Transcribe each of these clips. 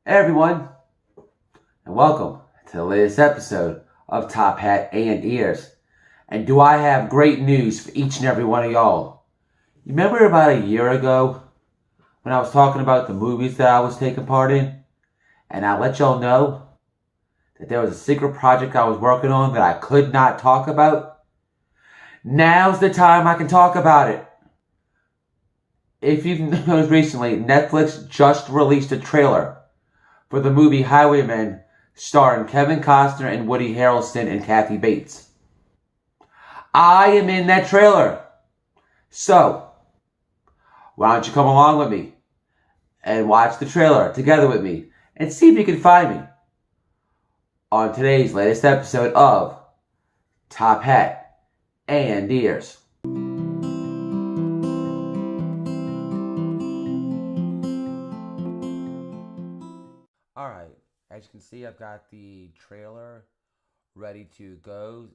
Hey everyone, and welcome to the latest episode of Top Hat and Ears. And do I have great news for each and every one of y'all? You remember about a year ago when I was talking about the movies that I was taking part in? And I let y'all know that there was a secret project I was working on that I could not talk about? Now's the time I can talk about it. If you've noticed recently, Netflix just released a trailer for the movie Highwaymen, starring Kevin Costner and Woody Harrelson and Kathy Bates. I am in that trailer. So, why don't you come along with me and watch the trailer together with me and see if you can find me on today's latest episode of Top Hat and Ears. Alright, as you can see, I've got the trailer ready to go.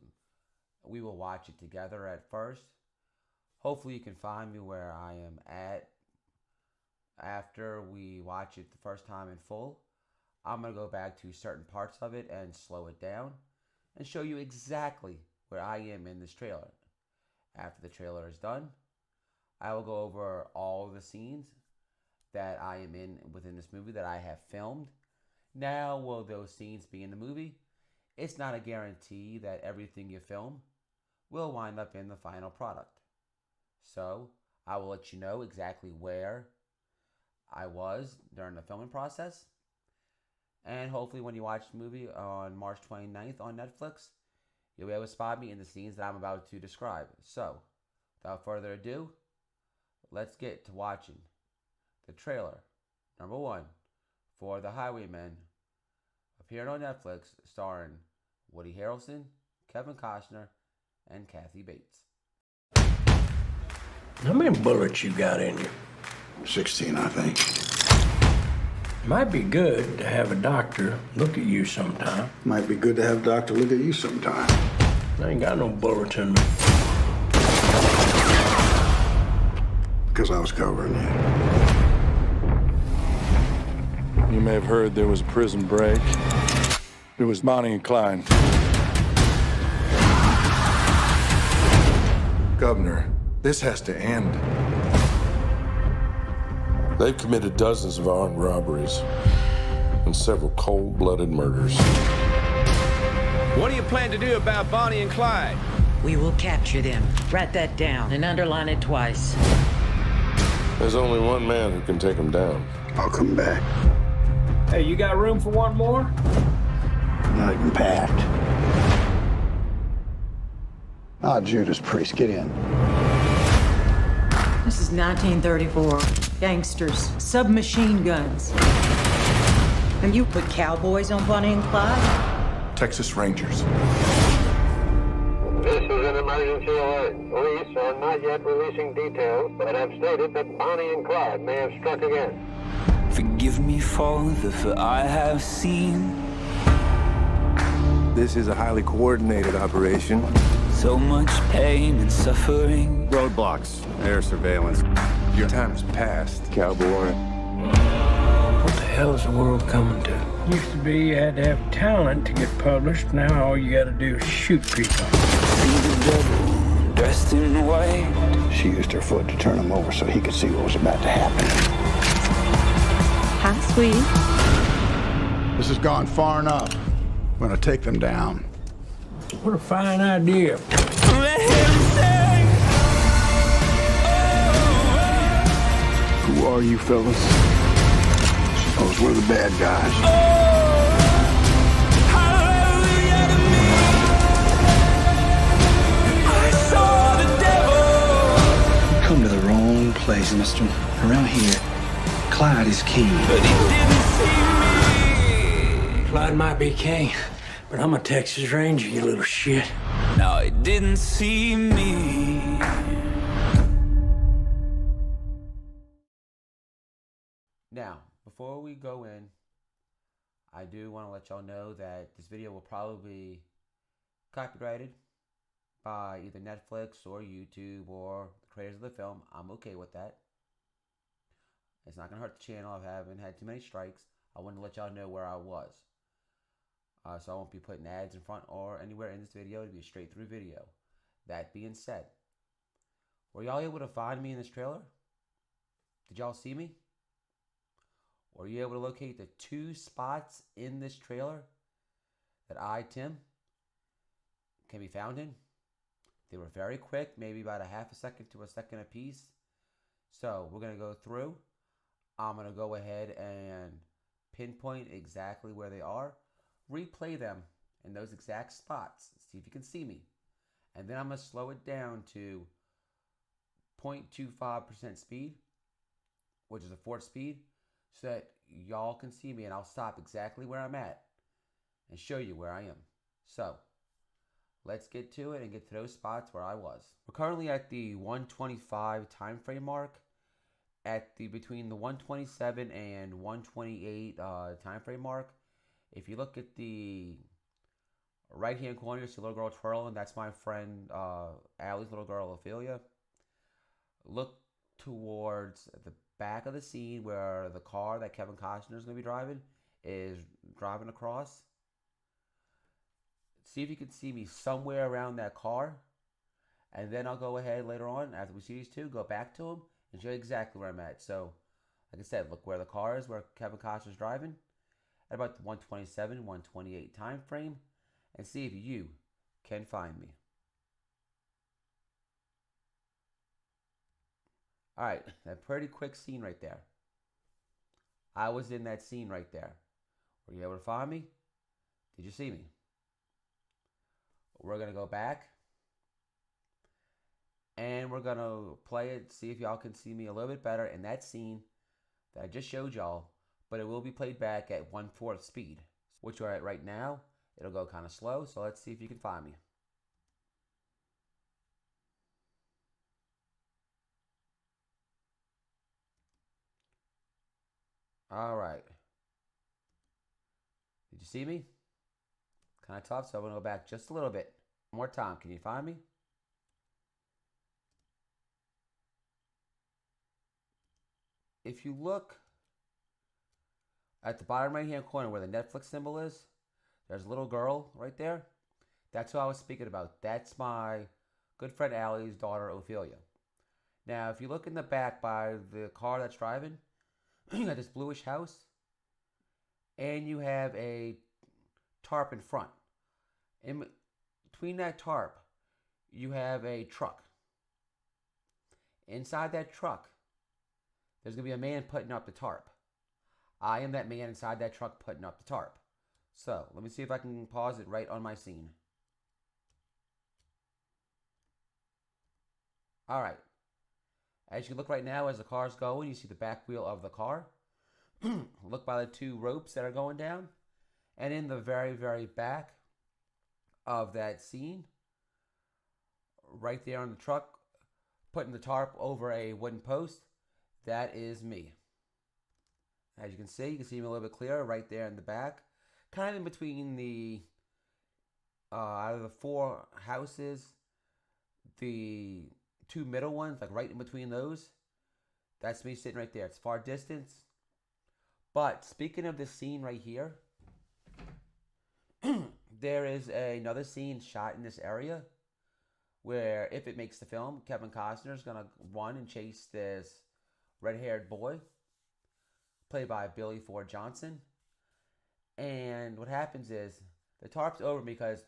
We will watch it together at first. Hopefully you can find me where I am at after we watch it the first time in full. I'm going to go back to certain parts of it and slow it down and show you exactly where I am in this trailer. After the trailer is done, I will go over all of the scenes that I am in within this movie that I have filmed. Now, will those scenes be in the movie? It's not a guarantee that everything you film will wind up in the final product. So, I will let you know exactly where I was during the filming process. And hopefully when you watch the movie on March 29th on Netflix, you'll be able to spot me in the scenes that I'm about to describe. So, without further ado, let's get to watching the trailer, number 1, for The Highwaymen, appearing on Netflix, starring Woody Harrelson, Kevin Costner, and Kathy Bates. How many bullets you got in you? 16, I think. Might be good to have a doctor look at you sometime. Might be good to have a doctor look at you sometime. I ain't got no bullets in me. Because I was covering you. You may have heard there was a prison break. It was Bonnie and Clyde. Governor, this has to end. They've committed dozens of armed robberies and several cold-blooded murders. What do you plan to do about Bonnie and Clyde? We will capture them. Write that down and underline it twice. There's only one man who can take them down. I'll come back. Hey, you got room for one more? Not even packed. Ah, Judas Priest, get in. This is 1934. Gangsters, submachine guns. And you put cowboys on Bonnie and Clyde? Texas Rangers. This is an emergency alert. Police are not yet releasing details, but have stated that Bonnie and Clyde may have struck again. Forgive me, Father, for I have seen. This is a highly coordinated operation. So much pain and suffering. Roadblocks, air surveillance. Your time has passed, cowboy. What the hell is the world coming to? Used to be you had to have talent to get published. Now all you gotta do is shoot people. See the devil dressed in white. She used her foot to turn him over so he could see what was about to happen. Hi, sweetie. This has gone far enough. I'm gonna take them down. What a fine idea. Let him sing. Who are you fellas? Suppose we're the bad guys. Hallelujah to me. I saw the devil. Come to the wrong place, mister. Around here, Clyde is king. But he didn't see me. Clyde might be king, but I'm a Texas Ranger, you little shit. No, he didn't see me. Now, before we go in, I do want to let y'all know that this video will probably be copyrighted by either Netflix or YouTube or the creators of the film. I'm okay with that. It's not going to hurt the channel. I haven't had too many strikes. I wanted to let y'all know where I was. So I won't be putting ads in front or anywhere in this video. It'll be a straight through video. That being said, were y'all able to find me in this trailer? Did y'all see me? Were you able to locate the 2 spots in this trailer that I, Tim, can be found in? They were very quick, maybe about a half a second to a second apiece. So we're going to go through. I'm going to go ahead and pinpoint exactly where they are. Replay them in those exact spots. See if you can see me. And then I'm going to slow it down to 0.25% speed, which is a 4th speed, so that y'all can see me, and I'll stop exactly where I'm at and show you where I am. So let's get to it and get to those spots where I was. We're currently at the 125 time frame mark, at the between the 127 and 128 time frame mark. If you look at the right hand corner, you see a little girl twirling. That's my friend Allie's little girl Ophelia. Look towards the back of the scene where the car that Kevin Costner is going to be driving is driving across. See if you can see me somewhere around that car. And then I'll go ahead later on, after we see these two, go back to them and show you exactly where I'm at. So, like I said, look where the car is, where Kevin Costner's driving, at about the 127, 128 time frame, and see if you can find me. Alright, that pretty quick scene right there. I was in that scene right there. Were you able to find me? Did you see me? We're going to go back. And we're going to play it, see if y'all can see me a little bit better in that scene that I just showed y'all. But it will be played back at 1/4 speed, which we're at right now. It'll go kind of slow, so let's see if you can find me. All right. Did you see me? Kind of tough, so I'm going to go back just a little bit. One more time. Can you find me? If you look at the bottom right hand corner where the Netflix symbol is, there's a little girl right there. That's who I was speaking about. That's my good friend Allie's daughter Ophelia. Now, if you look in the back by the car that's driving, you got this bluish house, and you have a tarp in front. In between that tarp, you have a truck. Inside that truck, there's going to be a man putting up the tarp. I am that man inside that truck putting up the tarp. So, let me see if I can pause it right on my scene. Alright. As you look right now, as the car's going, you see the back wheel of the car. Look by the 2 ropes that are going down. And in the very, very back of that scene, right there on the truck, putting the tarp over a wooden post, that is me. As you can see me a little bit clearer right there in the back. Kind of in between the, out of the 4 houses, the 2 middle ones, like right in between those. That's me sitting right there. It's far distance. But speaking of this scene right here, there is another scene shot in this area where, if it makes the film, Kevin Costner is going to run and chase this red-haired boy, played by Billy Ford Johnson. And what happens is, the tarp's over me because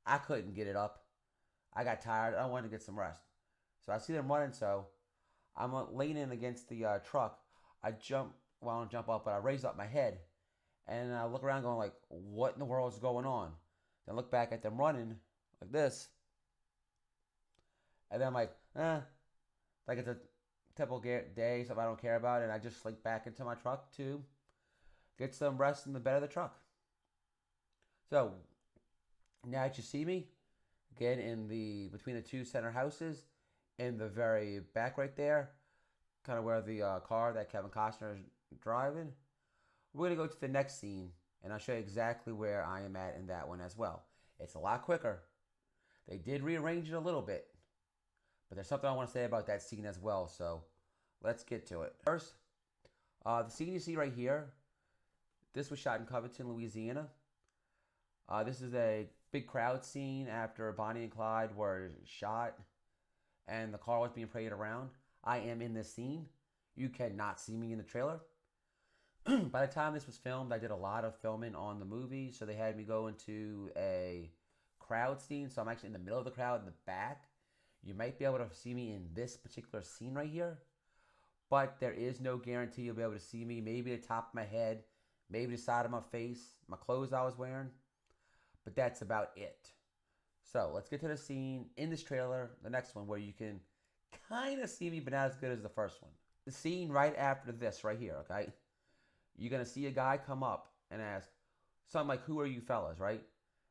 I couldn't get it up. I got tired. I wanted to get some rest. So I see them running, so I'm leaning against the truck. I don't jump up, but I raise up my head. And I look around going like, what in the world is going on? Then look back at them running like this. And then I'm like, like it's a typical day, something I don't care about. And I just slink back into my truck to get some rest in the bed of the truck. So, now that you see me, again, between the 2 center houses, in the very back right there, kind of where the car that Kevin Costner is driving, we're going to go to the next scene, and I'll show you exactly where I am at in that one as well. It's a lot quicker. They did rearrange it a little bit, but there's something I want to say about that scene as well, so let's get to it. First, the scene you see right here, This was shot in Covington, Louisiana. This is a big crowd scene after Bonnie and Clyde were shot and the car was being paraded around. I am in this scene. You cannot see me in the trailer. By the time this was filmed, I did a lot of filming on the movie, so they had me go into a crowd scene. So I'm actually in the middle of the crowd in the back. You might be able to see me in this particular scene right here, but there is no guarantee you'll be able to see me. Maybe the top of my head, maybe the side of my face, my clothes I was wearing, but that's about it. So let's get to the scene in this trailer, the next one, where you can kind of see me, but not as good as the first one. The scene right after this right here, okay? You're going to see a guy come up and ask something like, "Who are you fellas," right?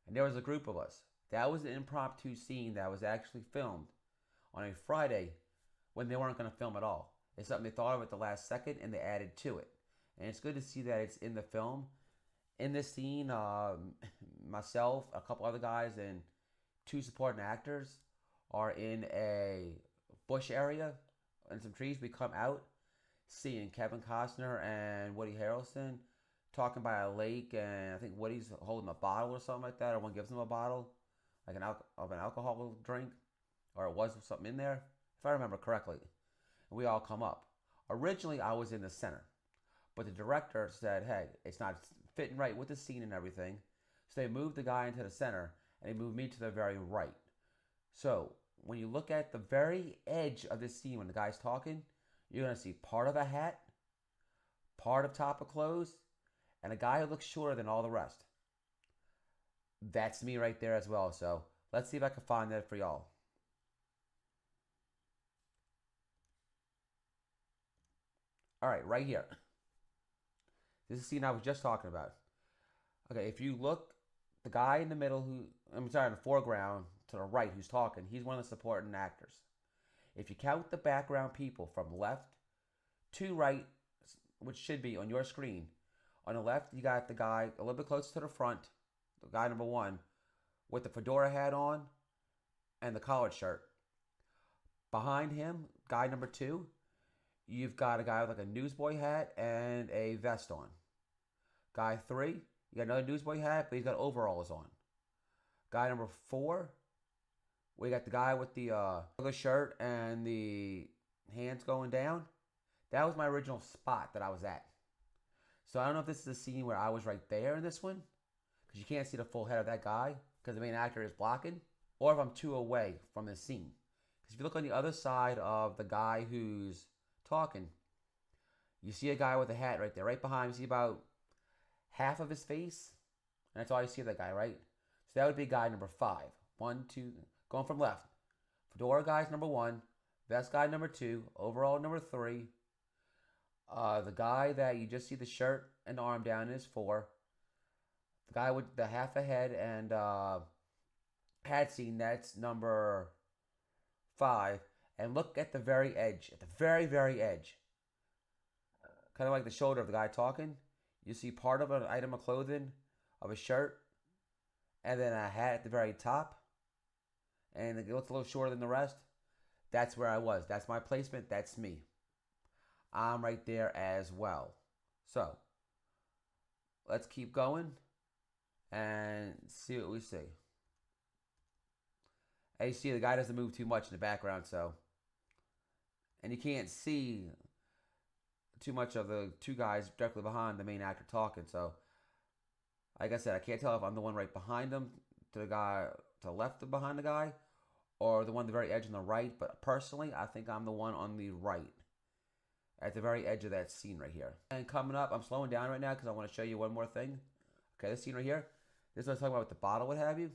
And there was a group of us. That was an impromptu scene that was actually filmed on a Friday when they weren't going to film at all. It's something they thought of at the last second and they added to it. And it's good to see that it's in the film. In this scene, myself, a couple other guys, and 2 supporting actors are in a bush area and some trees. We come out seeing Kevin Costner and Woody Harrelson talking by a lake, and I think Woody's holding a bottle or something like that, or one gives him a bottle like an alcohol drink, or it was something in there, if I remember correctly. And we all come up. Originally, I was in the center, but the director said, "Hey, it's not fitting right with the scene and everything," so they moved the guy into the center, and they moved me to the very right. So when you look at the very edge of this scene when the guy's talking, you're going to see part of a hat, part of top of clothes, and a guy who looks shorter than all the rest. That's me right there as well. So let's see if I can find that for y'all. All right, right here. This is the scene I was just talking about. Okay, if you look, the guy in the middle in the foreground to the right who's talking, he's one of the supporting actors. If you count the background people from left to right, which should be on your screen, on the left you got the guy a little bit closer to the front, the guy number 1, with the fedora hat on and the collared shirt. Behind him, guy number 2, you've got a guy with like a newsboy hat and a vest on. Guy 3, you got another newsboy hat, but he's got overalls on. Guy number 4, we got the guy with the shirt and the hands going down. That was my original spot that I was at. So I don't know if this is a scene where I was right there in this one, because you can't see the full head of that guy because the main actor is blocking, or if I'm too away from the scene. Because if you look on the other side of the guy who's talking, you see a guy with a hat right there. Right behind him, you see about half of his face, and that's all you see of that guy, right? So that would be guy number 5. 1, 2, going from left. Fedora guy's number 1, vest guy number 2, overall number 3. The guy that you just see the shirt and arm down is 4. The guy with the half a head and hat scene, that's number 5. And look at the very edge, at the very, very edge. Kind of like the shoulder of the guy talking. You see part of an item of clothing, of a shirt, and then a hat at the very top. And it looks a little shorter than the rest. That's where I was. That's my placement. That's me. I'm right there as well. So, let's keep going and see what we see. As you see, the guy doesn't move too much in the background, so. And you can't see too much of the 2 guys directly behind the main actor talking, so. Like I said, I can't tell if I'm the one right behind him, to the guy to the left behind the guy, or the one at the very edge on the right. But personally, I think I'm the one on the right, at the very edge of that scene right here. And coming up, I'm slowing down right now because I want to show you one more thing. Okay, this scene right here. This is what I was talking about with the bottle, what have you.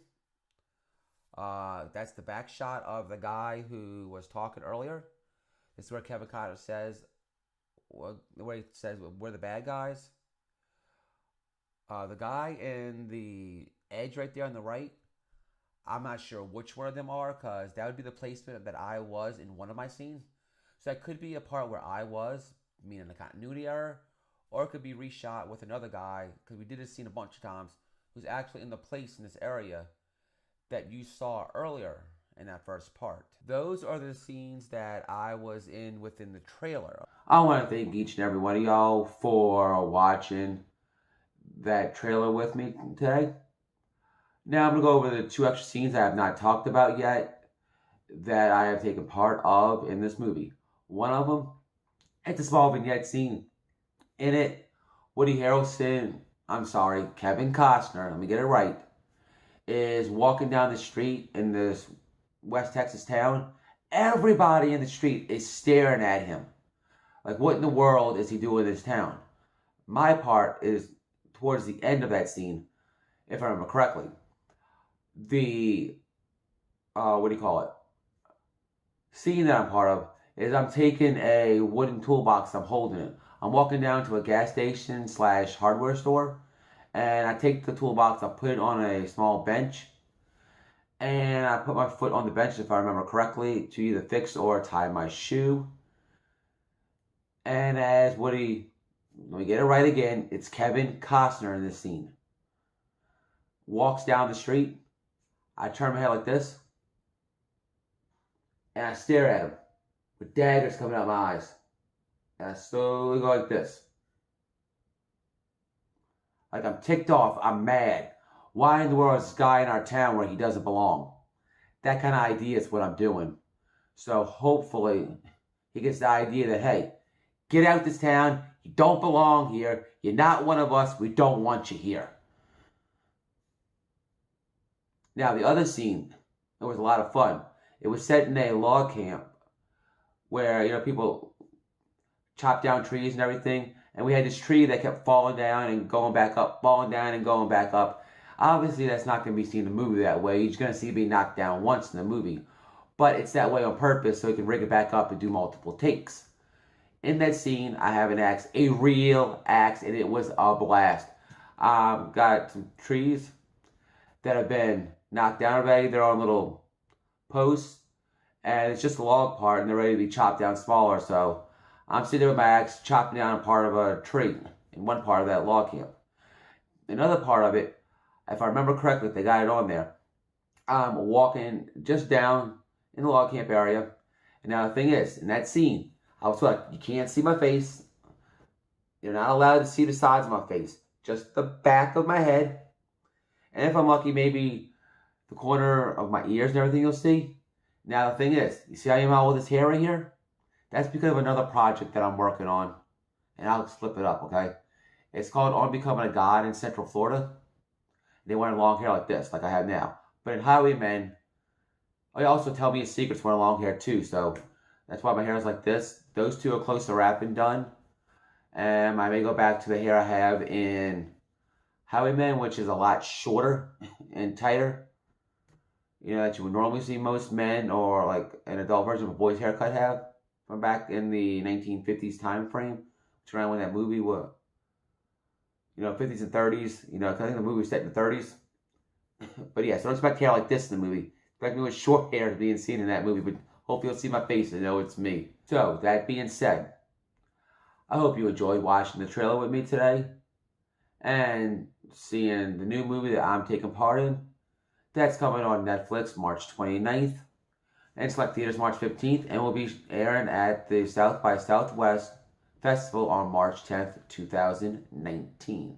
That's the back shot of the guy who was talking earlier. This is where Kevin Costner says, where he says, "We're the bad guys." The guy in the edge right there on the right, I'm not sure which one of them are, because that would be the placement that I was in one of my scenes. So that could be a part where I was, meaning a continuity error, or it could be reshot with another guy, because we did this scene a bunch of times, who's actually in the place in this area that you saw earlier in that first part. Those are the scenes that I was in within the trailer. I want to thank each and every one of y'all for watching that trailer with me today. Now I'm going to go over the 2 extra scenes I have not talked about yet that I have taken part of in this movie. One of them, it's a small vignette scene. In it, Kevin Costner, let me get it right, is walking down the street in this West Texas town. Everybody in the street is staring at him. Like, what in the world is he doing in this town? My part is towards the end of that scene, if I remember correctly. The, scene that I'm part of is I'm taking a wooden toolbox, I'm holding it. I'm walking down to a gas station / hardware store, and I take the toolbox, I put it on a small bench, and I put my foot on the bench, if I remember correctly, to either fix or tie my shoe. And as Woody, let me get it right again, it's Kevin Costner in this scene. Walks down the street, I turn my head like this, and I stare at him with daggers coming out my eyes. And I slowly go like this. Like I'm ticked off, I'm mad. Why in the world is this guy in our town where he doesn't belong? That kind of idea is what I'm doing. So hopefully he gets the idea that, hey, get out this town, you don't belong here, you're not one of us, we don't want you here. Now the other scene, it was a lot of fun. It was set in a log camp where, people chop down trees and everything. And we had this tree that kept falling down and going back up, falling down and going back up. Obviously, that's not going to be seen in the movie that way. You're just going to see it be knocked down once in the movie. But it's that way on purpose so you can rig it back up and do multiple takes. In that scene, I have an axe, a real axe, and it was a blast. Got some trees that have been knocked down already. They're on little posts, and it's just a log part, and they're ready to be chopped down smaller. So I'm sitting there with my axe, chopping down a part of a tree in one part of that log camp. Another part of it, if I remember correctly, if they got it on there, I'm walking just down in the log camp area. And now the thing is, in that scene, I was like, you can't see my face. You're not allowed to see the sides of my face. Just the back of my head. And if I'm lucky, maybe the corner of my ears and everything you'll see. Now the thing is, you see how I'm out with this hair right here? That's because of another project that I'm working on. And I'll flip it up, okay? It's called On Becoming a God in Central Florida. They wanted long hair like this, like I have now. But in Highwaymen, they also tell me a secret wanted long hair too. So that's why my hair is like this. Those two are close to wrapping done. And I may go back to the hair I have in Highwaymen, which is a lot shorter and tighter. That you would normally see most men or like an adult version of a boy's haircut have. From back in the 1950s time frame, which around when that movie was, 50s and 30s, I think the movie was set in the 30s. But yeah, so don't expect hair like this in the movie. Expect me with short hair being seen in that movie, but hopefully you'll see my face and know it's me. So, that being said, I hope you enjoyed watching the trailer with me today and seeing the new movie that I'm taking part in. That's coming on Netflix March 29th. And select theaters March 15th, and will be airing at the South by Southwest Festival on March 10th, 2019.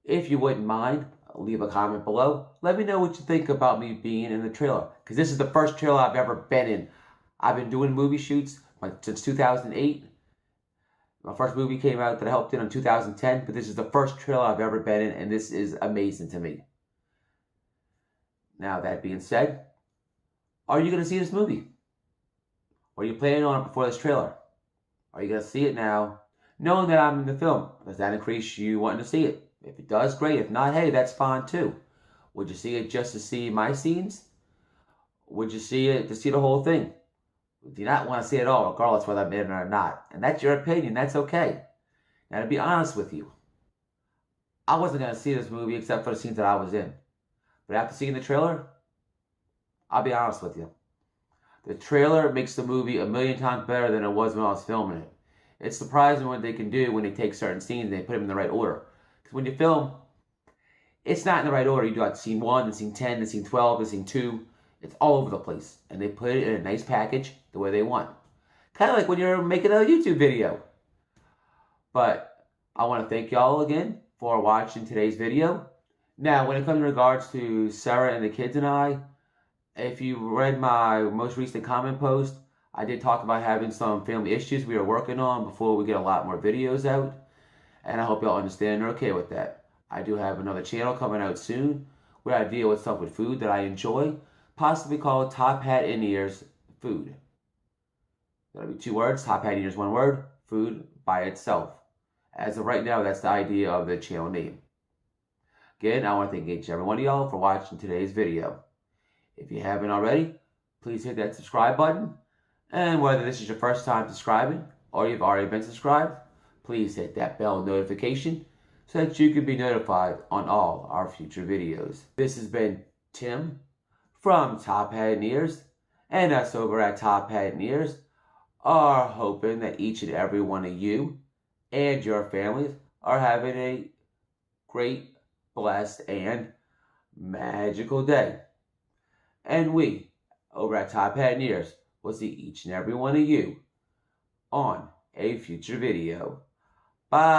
If you wouldn't mind, leave a comment below. Let me know what you think about me being in the trailer, because this is the first trailer I've ever been in. I've been doing movie shoots since 2008. My first movie came out that I helped in 2010, but this is the first trailer I've ever been in, and this is amazing to me. Now, that being said, are you going to see this movie? Or are you planning on it before this trailer? Are you going to see it now, knowing that I'm in the film? Does that increase you wanting to see it? If it does, great. If not, hey, that's fine too. Would you see it just to see my scenes? Would you see it to see the whole thing? Do you not want to see it all, regardless whether I'm in it or not? And that's your opinion. That's okay. Now, to be honest with you, I wasn't going to see this movie except for the scenes that I was in. But after seeing the trailer, I'll be honest with you. The trailer makes the movie a million times better than it was when I was filming it. It's surprising what they can do when they take certain scenes and they put them in the right order. Because when you film, it's not in the right order. You do like scene 1, then scene 10, then scene 12, then scene 2. It's all over the place. And they put it in a nice package the way they want. Kind of like when you're making a YouTube video. But I want to thank y'all again for watching today's video. Now, when it comes in regards to Sarah and the kids and I, if you read my most recent comment post, I did talk about having some family issues we are working on before we get a lot more videos out. And I hope y'all understand and are okay with that. I do have another channel coming out soon where I deal with stuff with food that I enjoy, possibly called Top Hat and Ears Food. That'll be 2 words, Top Hat and Ears 1 word, food by itself. As of right now, that's the idea of the channel name. Again, I want to thank each and every one of y'all for watching today's video. If you haven't already, please hit that subscribe button. And whether this is your first time subscribing or you've already been subscribed, please hit that bell notification so that you can be notified on all our future videos. This has been Tim from Top Hat and Ears, and us over at Top Hat and Ears are hoping that each and every one of you and your families are having a great, blessed, and magical day. And we, over at Top Hat and Ears, will see each and every one of you on a future video. Bye!